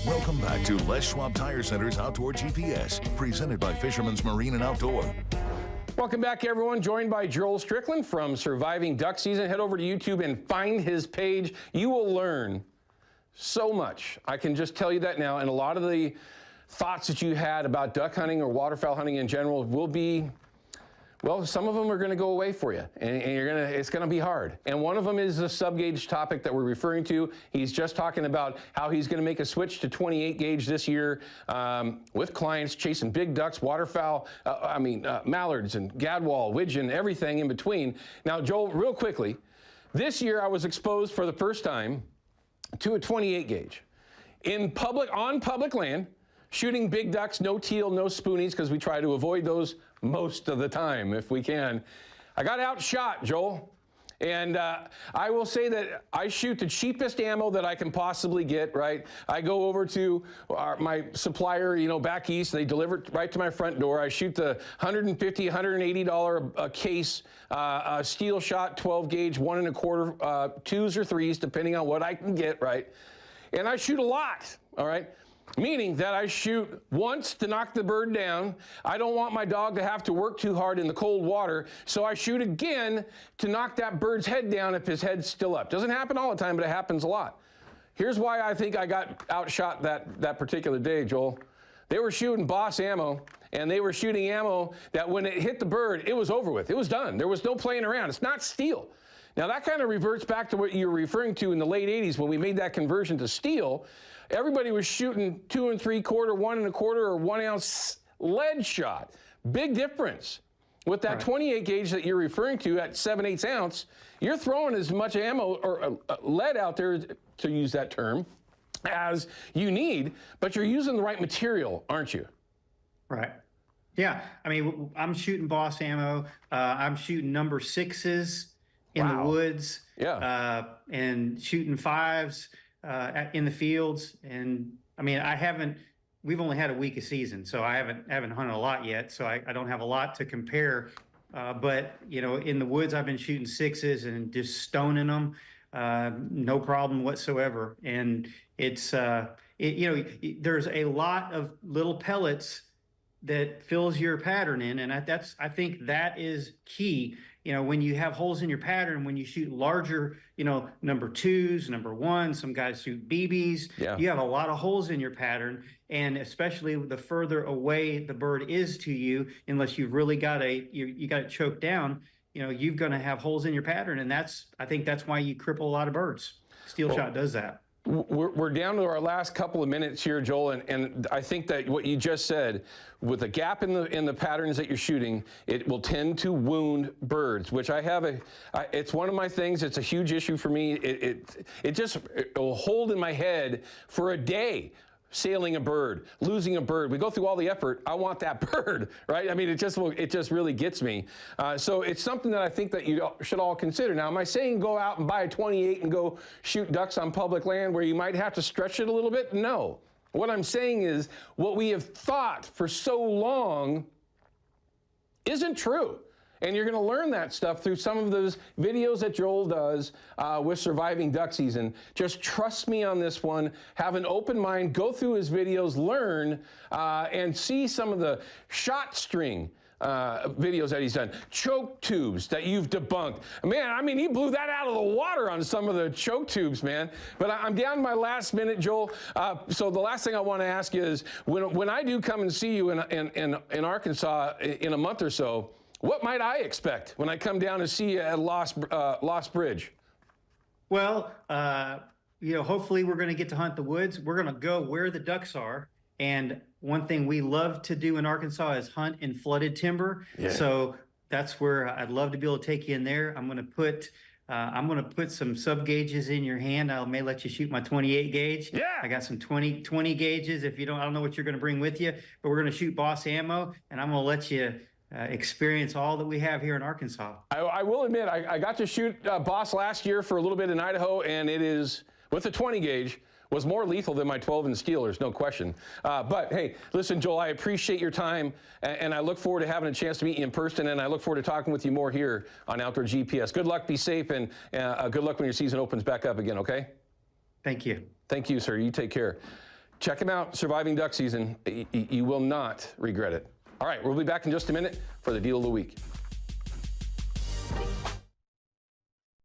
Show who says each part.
Speaker 1: Welcome back to Les Schwab Tire Center's Outdoor GPS, presented by Fisherman's Marine and Outdoor.
Speaker 2: Welcome back, everyone. Joined by Joel Strickland from Surviving Duck Season. Head over to YouTube and find his page. You will learn so much. I can just tell you that now. And a lot of the thoughts that you had about duck hunting or waterfowl hunting in general will be, well, some of them are going to go away for you, and it's going to be hard. And one of them is the sub-gauge topic that we're referring to. He's just talking about how he's going to make a switch to 28 gauge this year with clients chasing big ducks, waterfowl, mallards and gadwall, widgeon, everything in between. Now, Joel, real quickly, this year I was exposed for the first time to a 28 gauge on public land, shooting big ducks, no teal, no spoonies, because we try to avoid those most of the time if we can. I got outshot, Joel. And I will say that I shoot the cheapest ammo that I can possibly get, right? I go over to my supplier, back east. They deliver it right to my front door. I shoot the $150, $180 a case steel shot, 12 gauge, 1 1/4, 2s or 3s, depending on what I can get, right? And I shoot a lot, all right? Meaning that I shoot once to knock the bird down. I don't want my dog to have to work too hard in the cold water, so I shoot again to knock that bird's head down if his head's still up. Doesn't happen all the time, but it happens a lot. Here's why I think I got outshot that particular day, Joel. They were shooting Boss ammo, and they were shooting ammo that when it hit the bird, it was over with. It was done. There was no playing around. It's not steel. Now, that kind of reverts back to what you were referring to in the late 80s when we made that conversion to steel. Everybody was shooting 2 3/4, 1 1/4, or 1 ounce lead shot. Big difference. With that 28 gauge that you're referring to at 7/8 ounce, you're throwing as much ammo or lead out there, to use that term, as you need, but you're using the right material, aren't you?
Speaker 3: Right. Yeah. I mean, I'm shooting Boss ammo. I'm shooting number 6s in the woods.
Speaker 2: Yeah.
Speaker 3: And shooting 5s. In the fields, and I mean, we've only had a week of season, so I haven't hunted a lot yet, so I don't have a lot to compare. But in the woods, I've been shooting 6s and just stoning them, no problem whatsoever. And it's there's a lot of little pellets that fills your pattern in, and I think that is key. When you have holes in your pattern, when you shoot larger, number 2s, number 1s, some guys shoot BBs.
Speaker 2: Yeah.
Speaker 3: You have a lot of holes in your pattern, and especially the further away the bird is to you, unless you've really got you got it choked down, you're going to have holes in your pattern, and I think that's why you cripple a lot of birds. Steel shot does that.
Speaker 2: We're down to our last couple of minutes here, Joel, and I think that what you just said, with a gap in the patterns that you're shooting, it will tend to wound birds, which it's one of my things. It's a huge issue for me. It will hold in my head for a day. Sailing a bird, losing a bird. We go through all the effort. I want that bird, right? I mean, it just really gets me. So it's something that I think that you should all consider. Now, am I saying go out and buy a 28 and go shoot ducks on public land where you might have to stretch it a little bit? No. What I'm saying is what we have thought for so long isn't true. And you're going to learn that stuff through some of those videos that Joel does with Surviving Duck Season. Just trust me on this one. Have an open mind. Go through his videos, learn, and see some of the shot string videos that he's done. Choke tubes that you've debunked. Man, I mean, he blew that out of the water on some of the choke tubes, man. But I'm down to my last minute, Joel. So the last thing I want to ask you is, when I do come and see you in Arkansas in a month or so, what might I expect when I come down to see you at Lost Bridge?
Speaker 3: Well, hopefully we're going to get to hunt the woods. We're going to go where the ducks are. And one thing we love to do in Arkansas is hunt in flooded timber. Yeah. So that's where I'd love to be able to take you in there. I'm going to put some sub gauges in your hand. I may let you shoot my 28 gauge.
Speaker 2: Yeah.
Speaker 3: I got some 20 gauges. I don't know what you're going to bring with you, but we're going to shoot Boss ammo, and I'm going to let you experience all that we have here in Arkansas.
Speaker 2: I will admit, I got to shoot Boss last year for a little bit in Idaho, and it is, with the 20 gauge, was more lethal than my 12 and Steelers, no question. But hey, listen, Joel, I appreciate your time, and I look forward to having a chance to meet you in person, and I look forward to talking with you more here on Outdoor GPS. Good luck, be safe, and good luck when your season opens back up again, okay?
Speaker 3: Thank you.
Speaker 2: Thank you, sir. You take care. Check him out, Surviving Duck Season. You will not regret it. All right, we'll be back in just a minute for the Deal of the Week.